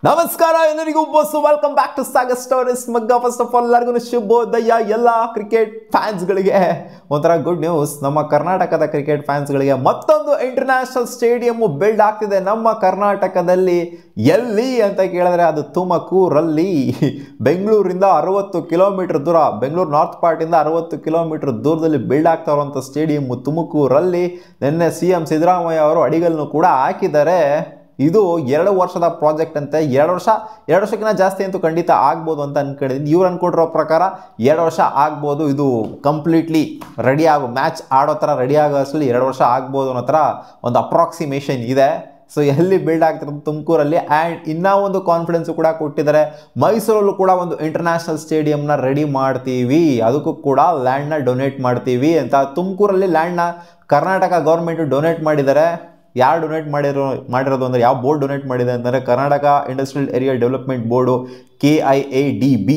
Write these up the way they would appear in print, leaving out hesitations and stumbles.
ನಮಸ್ಕಾರ ಎಲ್ಲರಿಗೂ ಬಸ್ಸು welcome back to Sagar stories ಮಗ್ಗ. ಫಸ್ಟ್ ಆಫ್ ಆಲ್ ಎಲ್ಲರಿಗೂ ಶುಭೋದಯ. ಎಲ್ಲ ಕ್ರಿಕೆಟ್ ಫ್ಯಾನ್ಸ್ಗಳಿಗೆ ಒಂಥರ ಗುಡ್ ನ್ಯೂಸ್. ನಮ್ಮ ಕರ್ನಾಟಕದ ಕ್ರಿಕೆಟ್ ಫ್ಯಾನ್ಸ್ಗಳಿಗೆ ಮತ್ತೊಂದು ಇಂಟರ್ನ್ಯಾಷನಲ್ ಸ್ಟೇಡಿಯಂ ಬಿಲ್ಡ್ ಆಗ್ತಿದೆ ನಮ್ಮ ಕರ್ನಾಟಕದಲ್ಲಿ. ಎಲ್ಲಿ ಅಂತ ಕೇಳಿದ್ರೆ ಅದು ತುಮಕೂರಲ್ಲಿ. ಬೆಂಗಳೂರಿಂದ 60 ಕಿಲೋಮೀಟರ್ ದೂರ, ಬೆಂಗಳೂರು ನಾರ್ತ್ ಪಾರ್ಟಿಂದ 60 ಕಿಲೋಮೀಟರ್ ದೂರದಲ್ಲಿ ಬಿಲ್ಡ್ ಆಗ್ತಾ ಇರುವಂಥ ಸ್ಟೇಡಿಯಂ ತುಮಕೂರಲ್ಲಿ. ನಿನ್ನೆ CM ಸಿದ್ದರಾಮಯ್ಯ ಅವರು ಅಡಿಗಲ್ನು ಕೂಡ ಹಾಕಿದ್ದಾರೆ. ಇದು 2 ವರ್ಷದ ಪ್ರಾಜೆಕ್ಟ್ ಅಂತೆ. 2 ವರ್ಷಕ್ಕಿಂತ ಜಾಸ್ತಿ ಅಂತೂ ಖಂಡಿತ ಆಗ್ಬೋದು ಅಂತ ಅನ್ಕೊಂಡಿದ್ದೀನಿ. ಇವ್ರು ಅನ್ಕೊಟ್ಟಿರೋ ಪ್ರಕಾರ 2 ವರ್ಷ ಆಗ್ಬೋದು. ಇದು ಕಂಪ್ಲೀಟ್ಲಿ ರೆಡಿ ಆಗೋ ಮ್ಯಾಚ್ ಆಡೋ ಥರ ರೆಡಿ ಆಗೋ ಅಷ್ಟರಲ್ಲಿ 2 ವರ್ಷ ಆಗ್ಬೋದು ಅನ್ನೋ ಥರ ಒಂದು ಅಪ್ರಾಕ್ಸಿಮೇಷನ್ ಇದೆ. ಸೊ ಎಲ್ಲಿ ಬಿಲ್ಡ್ ಆಗ್ತಿರೋದು ತುಮಕೂರಲ್ಲಿ. ಆ್ಯಂಡ್ ಇನ್ನೂ ಒಂದು ಕಾನ್ಫಿಡೆನ್ಸು ಕೂಡ ಕೊಟ್ಟಿದ್ದಾರೆ, ಮೈಸೂರಲ್ಲೂ ಕೂಡ ಒಂದು ಇಂಟರ್ನ್ಯಾಷನಲ್ ಸ್ಟೇಡಿಯಂನ ರೆಡಿ ಮಾಡ್ತೀವಿ, ಅದಕ್ಕೂ ಕೂಡ ಲ್ಯಾಂಡ್ನ ಡೊನೇಟ್ ಮಾಡ್ತೀವಿ ಅಂತ. ತುಮಕೂರಲ್ಲಿ ಲ್ಯಾಂಡ್ನ ಕರ್ನಾಟಕ ಗೌರ್ಮೆಂಟು ಡೊನೇಟ್ ಮಾಡಿದ್ದಾರೆ. ಯಾರು ಡೊನೇಟ್ ಮಾಡಿರೋದು ಅಂದರೆ, ಯಾವ ಬೋರ್ಡ್ ಡೊನೇಟ್ ಮಾಡಿದೆ ಅಂತಂದರೆ Karnataka industrial area development board KIADB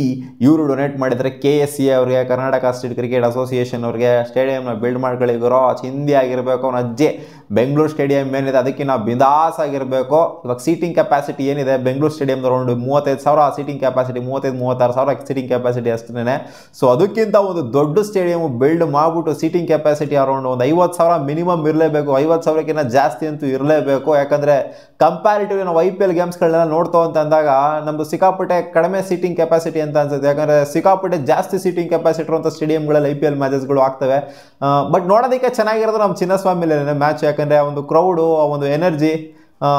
ಇವರು ಡೊನೇಟ್ ಮಾಡಿದರೆ. KSCA ಅವ್ರಿಗೆ, ಕರ್ನಾಟಕ ಸ್ಟೇಟ್ ಕ್ರಿಕೆಟ್ ಅಸೋಸಿಯೇಷನ್ ಅವ್ರಿಗೆ ಸ್ಟೇಡಿಯಂನ ಬಿಲ್ಡ್ ಮಾಡ್ಕೊಳ್ಳಿರೋ ಚಿಂದಿ ಆಗಿರಬೇಕು. ಅವನ ಅಜ್ಜೆ ಬೆಂಗಳೂರು ಸ್ಟೇಡಿಯಂ ಏನಿದೆ ಅದಕ್ಕೆ ನಾವು ಬಿಂದಾಸ್ ಆಗಿರಬೇಕು. ಇವಾಗ ಸೀಟಿಂಗ್ ಕೆಪಾಸಿಟಿ ಏನಿದೆ Bengaluru stadium around 35,000 seating capacity, 36,000 seating capacity ಅಷ್ಟೇ. ಸೊ ಅದಕ್ಕಿಂತ ಒಂದು ದೊಡ್ಡ ಸ್ಟೇಡಿಯಂ ಬಿಲ್ಡ್ ಮಾಡಿಬಿಟ್ಟು ಸೀಟಿಂಗ್ ಕೆಪಾಸಿಟಿ ಅರೌಂಡ್ ಒಂದು 50,000 ಮಿನಿಮಮ್ ಇರಲೇಬೇಕು. 50,000ಕ್ಕಿಂತ ಜಾಸ್ತಿ ಅಂತೂ ಇರಲೇಬೇಕು. ಯಾಕಂದರೆ ಕಂಪ್ಯಾರಿಟಿವ್ಲಿ ನಾವು IPL ಗೇಮ್ಸ್ಗಳನ್ನೆಲ್ಲ ನೋಡ್ತೋ ಅಂತ ಅಂದಾಗ ನಮ್ಮದು ಸಿಕ್ಕಾಪಟ್ಟೆ ಕಡಿಮೆ ಸೀಟಿಂಗ್ ಕೆಪಾಸಿಟಿ ಅಂತ ಅನ್ಸುತ್ತೆ. ಯಾಕಂದರೆ ಸಿಕ್ಕಾಪಟ್ಟೆ ಜಾಸ್ತಿ ಸೀಟಿಂಗ್ ಕೆಪಾಸಿಟಿ ಇರುವಂಥ ಸ್ಟೇಡಿಯಂಗಳಲ್ಲಿ IPL ಮ್ಯಾಚಸ್ಗಳು ಆಗ್ತವೆ. ಬಟ್ ನೋಡೋದಕ್ಕೆ ಚೆನ್ನಾಗಿರೋದು ನಮ್ಮ ಚಿನ್ನಸ್ವಾಮಿಲೇನೆ ಮ್ಯಾಚ್. ಯಾಕಂದರೆ ಒಂದು ಕ್ರೌಡು, ಒಂದು ಎನರ್ಜಿ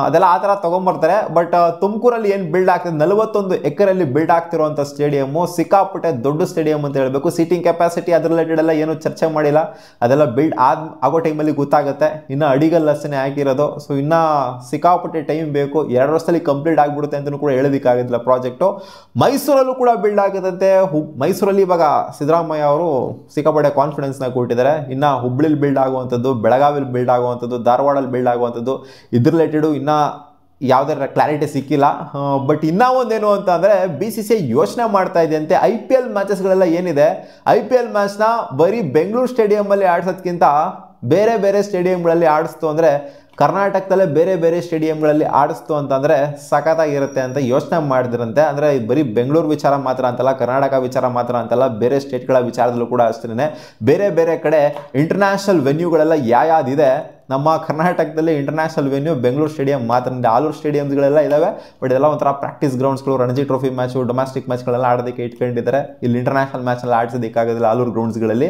ಅದೆಲ್ಲ ಆ ಥರ ತೊಗೊಂಬರ್ತಾರೆ. ಬಟ್ ತುಮಕೂರಲ್ಲಿ ಏನು ಬಿಲ್ಡ್ ಆಗ್ತದೆ, 41 ಎಕರೆಯಲ್ಲಿ ಬಿಲ್ಡ್ ಆಗ್ತಿರುವಂಥ ಸ್ಟೇಡಿಯಮ್ಮು ಸಿಕ್ಕಾಪಟ್ಟೆ ದೊಡ್ಡ ಸ್ಟೇಡಿಯಂ ಅಂತ ಹೇಳಬೇಕು. ಸೀಟಿಂಗ್ ಕೆಪಾಸಿಟಿ ಅದ್ರ ರಿಲೇಟೆಡ್ ಎಲ್ಲ ಏನೂ ಚರ್ಚೆ ಮಾಡಿಲ್ಲ, ಅದೆಲ್ಲ ಬಿಲ್ಡ್ ಆಗೋ ಟೈಮಲ್ಲಿ ಗೊತ್ತಾಗುತ್ತೆ. ಇನ್ನು ಅಡಿಗಲ್ ಅಷ್ಟೇ ಹಾಕಿರೋದು. ಸೊ ಇನ್ನೂ ಸಿಕ್ಕಾಪಟ್ಟೆ ಟೈಮ್ ಬೇಕು. 2 ವರ್ಷದಲ್ಲಿ ಕಂಪ್ಲೀಟ್ ಆಗಿಬಿಡುತ್ತೆ ಅಂತಲೂ ಕೂಡ ಹೇಳೋದಕ್ಕಾಗೋದಿಲ್ಲ ಪ್ರಾಜೆಕ್ಟು. ಮೈಸೂರಲ್ಲೂ ಕೂಡ ಬಿಲ್ಡ್ ಆಗುತ್ತಂತೆ. ಮೈಸೂರಲ್ಲಿ ಇವಾಗ ಸಿದ್ದರಾಮಯ್ಯ ಅವರು ಸಿಕ್ಕಾಪಟ್ಟೆ ಕಾನ್ಫಿಡೆನ್ಸ್ನ ಕೊಟ್ಟಿದ್ದಾರೆ. ಇನ್ನು ಹುಬ್ಳಿಲಿ ಬಿಲ್ಡ್ ಆಗುವಂಥದ್ದು, ಬೆಳಗಾವಿಲಿ ಬಿಲ್ಡ್ ಆಗುವಂಥದ್ದು, ಧಾರವಾಡಲ್ಲಿ ಬಿಲ್ಡ್ ಆಗುವಂಥದ್ದು, ಇದ್ರ ರಿಲೇಟೆಡು ಇನ್ನೂ ಯಾವುದೇ ಕ್ಲಾರಿಟಿ ಸಿಕ್ಕಿಲ್ಲ. ಬಟ್ ಇನ್ನೂ ಒಂದೇನು ಅಂತ ಅಂದರೆ BCCI ಯೋಚನೆ ಮಾಡ್ತಾ ಇದೆ ಅಂತೆ. IPL ಮ್ಯಾಚಸ್ಗಳೆಲ್ಲ ಏನಿದೆ, IPL ಮ್ಯಾಚ್ನ ಬರೀ ಬೆಂಗಳೂರು ಸ್ಟೇಡಿಯಮಲ್ಲಿ ಆಡಿಸೋದ್ಕಿಂತ ಬೇರೆ ಬೇರೆ ಸ್ಟೇಡಿಯಂಗಳಲ್ಲಿ ಆಡಿಸ್ತು ಅಂದರೆ, ಕರ್ನಾಟಕದಲ್ಲೇ ಬೇರೆ ಬೇರೆ ಸ್ಟೇಡಿಯಂಗಳಲ್ಲಿ ಆಡಿಸ್ತು ಅಂತಂದರೆ ಸಖತ್ತಾಗಿರುತ್ತೆ ಅಂತ ಯೋಚನೆ ಮಾಡಿದ್ರಂತೆ. ಅಂದರೆ ಬರೀ ಬೆಂಗಳೂರು ವಿಚಾರ ಮಾತ್ರ ಅಂತಲ್ಲ, ಕರ್ನಾಟಕ ವಿಚಾರ ಮಾತ್ರ ಅಂತಲ್ಲ, ಬೇರೆ ಸ್ಟೇಟ್ಗಳ ವಿಚಾರದಲ್ಲೂ ಕೂಡ ಅಷ್ಟೇ. ಬೇರೆ ಬೇರೆ ಕಡೆ ಇಂಟರ್ನ್ಯಾಷನಲ್ ವೆನ್ಯೂಗಳೆಲ್ಲ ಯಾವ್ಯಾವ್ದಿದೆ, ನಮ್ಮ ಕರ್ನಾಟಕದಲ್ಲಿ ಇಂಟರ್ನ್ಯಾಷನಲ್ ವೆನ್ಯೂ ಬೆಂಗಳೂರು ಸ್ಟೇಡಿಯಂ ಮಾತ್ರ. ಆಲೂರು ಸ್ಟೇಡಿಯಮ್ಸ್ಗಳೆಲ್ಲ ಇದ್ದಾವೆ. ಬಟ್ ಇದೆಲ್ಲ ಒಂಥರ ಪ್ರಾಕ್ಟೀಸ್ ಗ್ರೌಂಡ್ಸ್ಗಳು, ರಣಜಿ ಟ್ರೋಫಿ ಮ್ಯಾಚು, ಡೊಮೆಸ್ಟಿಕ್ ಮ್ಯಾಚ್ಗಳೆಲ್ಲ ಆಡೋದಕ್ಕೆ ಇಟ್ಕೊಂಡಿದ್ದಾರೆ. ಇಲ್ಲಿ ಇಂಟರ್ನ್ಯಾಷನಲ್ ಮ್ಯಾಚೆಲ್ಲ ಆಡಿಸೋದಕ್ಕಾಗೋದಿಲ್ಲ ಆಲೂರು ಗ್ರೌಂಡ್ಸ್ಗಳಲ್ಲಿ.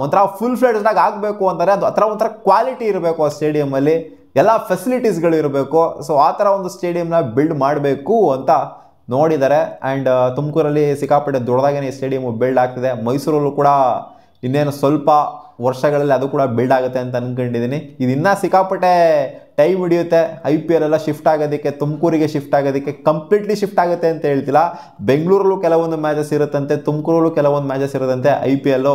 ಒಂಥರ ಫುಲ್ ಫ್ಲೆಡ್ಜ್ಡಾಗಿ ಆಗಬೇಕು ಅಂತಾರೆ. ಅದು ಆ ಥರ ಒಂಥರ ಕ್ವಾಲಿಟಿ ಇರಬೇಕು ಆ ಸ್ಟೇಡಿಯಮಲ್ಲಿ, ಎಲ್ಲ ಫೆಸಿಲಿಟೀಸ್ಗಳು ಇರಬೇಕು. ಸೊ ಆ ಥರ ಒಂದು ಸ್ಟೇಡಿಯಂನ ಬಿಲ್ಡ್ ಮಾಡಬೇಕು ಅಂತ ನೋಡಿದ್ದಾರೆ. ಆ್ಯಂಡ್ ತುಮಕೂರಲ್ಲಿ ಸಿಕ್ಕಾಪಟ್ಟೆ ದೊಡ್ಡದಾಗೇ ಸ್ಟೇಡಿಯಂ ಬಿಲ್ಡ್ ಆಗ್ತಿದೆ. ಮೈಸೂರಲ್ಲೂ ಕೂಡ ಇನ್ನೇನು ಸ್ವಲ್ಪ ವರ್ಷಗಳಲ್ಲಿ ಅದು ಕೂಡ ಬಿಲ್ಡ್ ಆಗುತ್ತೆ ಅಂತ ಅಂದ್ಕೊಂಡಿದ್ದೀನಿ. ಇದು ಇನ್ನೂ ಸಿಕ್ಕಾಪಟ್ಟೆ ಟೈಮ್ ಹಿಡಿಯುತ್ತೆ. IPL ಎಲ್ಲ ಶಿಫ್ಟ್ ಆಗೋದಕ್ಕೆ, ತುಮಕೂರಿಗೆ ಶಿಫ್ಟ್ ಆಗೋದಕ್ಕೆ ಕಂಪ್ಲೀಟ್ಲಿ ಶಿಫ್ಟ್ ಆಗುತ್ತೆ ಅಂತ ಹೇಳ್ತಿಲ್ಲ. ಬೆಂಗಳೂರಲ್ಲೂ ಕೆಲವೊಂದು ಮ್ಯಾಚಸ್ ಇರುತ್ತಂತೆ, ತುಮಕೂರಲ್ಲೂ ಕೆಲವೊಂದು ಮ್ಯಾಚಸ್ ಇರುತ್ತಂತೆ. IPL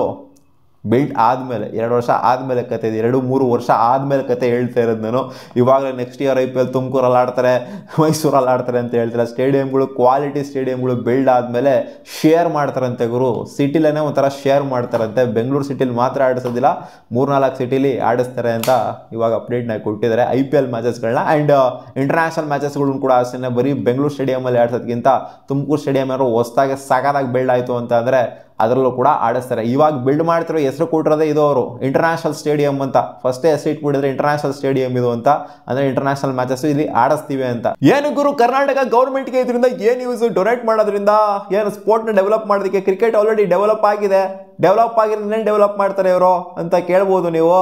ಬಿಲ್ಡ್ ಆದಮೇಲೆ 2 ವರ್ಷ ಆದಮೇಲೆ ಕತೆ ಇದೆ, 2-3 ವರ್ಷ ಆದಮೇಲೆ ಕತೆ ಹೇಳ್ತಾ ಇರೋದು ನಾನು. ಇವಾಗಲೇ ನೆಕ್ಸ್ಟ್ ಇಯರ್ IPL ತುಮಕೂರಲ್ಲಿ ಆಡ್ತಾರೆ, ಮೈಸೂರಲ್ಲಿ ಆಡ್ತಾರೆ ಅಂತ ಹೇಳ್ತಾರೆ. ಸ್ಟೇಡಿಯಂಗಳು, ಕ್ವಾಲಿಟಿ ಸ್ಟೇಡಿಯಂಗಳು ಬಿಲ್ಡ್ ಆದಮೇಲೆ ಶೇರ್ ಮಾಡ್ತಾರಂತೆ ಗುರು. ಸಿಟಿಲೇ ಒಂಥರ ಶೇರ್ ಮಾಡ್ತಾರಂತೆ. ಬೆಂಗಳೂರು ಸಿಟಿಲಿ ಮಾತ್ರ ಆಡಿಸೋದಿಲ್ಲ, 3-4 ಸಿಟಿಲಿ ಆಡಿಸ್ತಾರೆ ಅಂತ ಇವಾಗ ಅಪ್ಡೇಟ್ನ ಕೊಟ್ಟಿದ್ದಾರೆ IPL ಮ್ಯಾಚಸ್ಗಳನ್ನ. ಆ್ಯಂಡ್ ಇಂಟರ್ನ್ಯಾಷನಲ್ ಮ್ಯಾಚಸ್ಗಳನ್ನ ಕೂಡ ಅಷ್ಟೇ. ಬರೀ ಬೆಂಗಳೂರು ಸ್ಟೇಡಿಯಮಲ್ಲಿ ಆಡಿಸೋದಕ್ಕಿಂತ ತುಮಕೂರು ಸ್ಟೇಡಿಯಂ ಏನಾದ್ರು ಹೊಸದಾಗಿ ಸಖತ್ತಾಗಿ ಬಿಲ್ಡ್ ಆಯಿತು ಅಂತ ಅಂದರೆ ಅದರಲ್ಲೂ ಕೂಡ ಆಡಿಸ್ತಾರೆ. ಇವಾಗ ಬಿಲ್ಡ್ ಮಾಡ್ತಿರೋ ಹೆಸರು ಕೊಟ್ಟಿರೋದೇ ಇದು ಅವರು, ಇಂಟರ್ನ್ಯಾಷನಲ್ ಸ್ಟೇಡಿಯಂ ಅಂತ. ಫಸ್ಟೇ ಹೆಸರು ಇಟ್ಬಿಟ್ಟಿದ್ರೆ ಇಂಟರ್ನ್ಯಾಷನಲ್ ಸ್ಟೇಡಿಯಂ ಇದು ಅಂತ, ಅಂದರೆ ಇಂಟರ್ನ್ಯಾಷನಲ್ ಮ್ಯಾಚಸ್ ಇಲ್ಲಿ ಆಡಿಸ್ತೀವಿ ಅಂತ. ಏನು ಗುರು, ಕರ್ನಾಟಕ ಗೌರ್ಮೆಂಟ್ಗೆ ಇದರಿಂದ ಏನು ಯೂಸ್? ಡೊನೇಟ್ ಮಾಡೋದ್ರಿಂದ ಏನು ಸ್ಪೋರ್ಟ್ನ ಡೆವಲಪ್ ಮಾಡೋದಕ್ಕೆ? ಕ್ರಿಕೆಟ್ ಆಲ್ರೆಡಿ ಡೆವಲಪ್ ಆಗಿದೆ, ಡೆವಲಪ್ ಆಗಿರೋದನ್ನೇ ಡೆವಲಪ್ ಮಾಡ್ತಾರೆ ಇವರು ಅಂತ ಕೇಳ್ಬೋದು ನೀವು.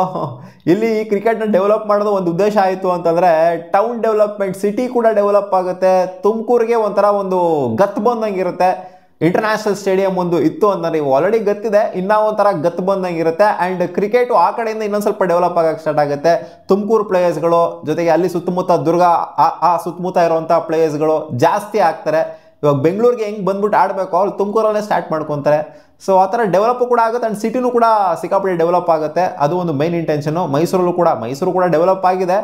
ಇಲ್ಲಿ ಕ್ರಿಕೆಟ್ನ ಡೆವಲಪ್ ಮಾಡೋದು ಒಂದು ಉದ್ದೇಶ ಆಯಿತು ಅಂತಂದರೆ ಟೌನ್ ಡೆವಲಪ್ಮೆಂಟ್, ಸಿಟಿ ಕೂಡ ಡೆವಲಪ್ ಆಗುತ್ತೆ. ತುಮಕೂರಿಗೆ ಒಂಥರ ಒಂದು ಗತ್ತು ಬಂದಂಗಿರುತ್ತೆ. ಇಂಟರ್ನ್ಯಾಷನಲ್ ಸ್ಟೇಡಿಯಂ ಒಂದು ಇತ್ತು ಅಂತಂದರೆ, ಆಲ್ರೆಡಿ ಗತ್ತಿದೆ, ಇನ್ನೂ ಒಂಥರ ಗತ್ತು ಬಂದಂಗಿರುತ್ತೆ. ಆ್ಯಂಡ್ ಕ್ರಿಕೆಟು ಆ ಕಡೆಯಿಂದ ಇನ್ನೊಂದು ಸ್ವಲ್ಪ ಡೆವಲಪ್ ಆಗೋಕ್ಕೆ ಸ್ಟಾರ್ಟ್ ಆಗುತ್ತೆ. ತುಮಕೂರು ಪ್ಲೇಯರ್ಸ್ಗಳು ಜೊತೆಗೆ ಅಲ್ಲಿ ಸುತ್ತಮುತ್ತ ದುರ್ಗ ಆ ಸುತ್ತಮುತ್ತ ಇರುವಂಥ ಪ್ಲೇಯರ್ಸ್ಗಳು ಜಾಸ್ತಿ ಆಗ್ತಾರೆ. ಇವಾಗ ಬೆಂಗಳೂರಿಗೆ ಹೆಂಗೆ ಬಂದ್ಬಿಟ್ಟು ಆಡಬೇಕು, ಅವ್ರು ತುಮಕೂರಲ್ಲೇ ಸ್ಟಾರ್ಟ್ ಮಾಡ್ಕೊತಾರೆ. ಸೊ ಆ ಥರ ಡೆವಲಪ್ ಕೂಡ ಆಗುತ್ತೆ. ಆ್ಯಂಡ್ ಸಿಟಿನೂ ಕೂಡ ಸಿಕ್ಕಾಪಟ್ಟೆ ಡೆವಲಪ್ ಆಗುತ್ತೆ. ಅದು ಒಂದು ಮೈನ್ ಇಂಟೆನ್ಷನು. ಮೈಸೂರು ಕೂಡ ಡೆವಲಪ್ ಆಗಿದೆ.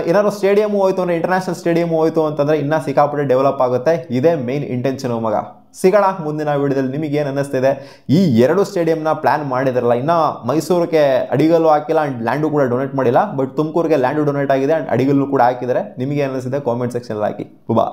ಏನಾದ್ರು ಸ್ಟೇಡಿಯಮು ಹೋಯ್ತು ಅಂದರೆ, ಇಂಟರ್ನ್ಯಾಷನಲ್ ಸ್ಟೇಡಿಯಮ್ ಹೋಯ್ತು ಅಂತಂದರೆ ಇನ್ನೂ ಸಿಕ್ಕಾಪಟ್ಟೆ ಡೆವಲಪ್ ಆಗುತ್ತೆ. ಇದೇ ಮೈನ್ ಇಂಟೆನ್ಷನು ಮಗ. ಸಿಗೋಣ ಮುಂದಿನ ವಿಡಿಯೋದಲ್ಲಿ. ನಿಮಗೇನು ಅನ್ನಿಸ್ತಿದೆ? ಈ 2 ಸ್ಟೇಡಿಯಂನ ಪ್ಲ್ಯಾನ್ ಮಾಡಿದಾರಲ್ಲ, ಇನ್ನು ಮೈಸೂರಿಗೆ ಅಡಿಗಲ್ಲು ಹಾಕಿಲ್ಲ ಆ್ಯಂಡ್ ಲ್ಯಾಂಡು ಕೂಡ ಡೊನೇಟ್ ಮಾಡಿಲ್ಲ. ಬಟ್ ತುಮಕೂರಿಗೆ ಲ್ಯಾಂಡು ಡೊನೇಟ್ ಆಗಿದೆ ಆ್ಯಂಡ್ ಅಡಿಗಲ್ಲು ಕೂಡ ಹಾಕಿದ್ದಾರೆ. ನಿಮಗೆ ಅನ್ನಿಸ್ತಿದೆ ಕಾಮೆಂಟ್ ಸೆಕ್ಷನಲ್ಲಿ ಹಾಕಿ. ಬಾ.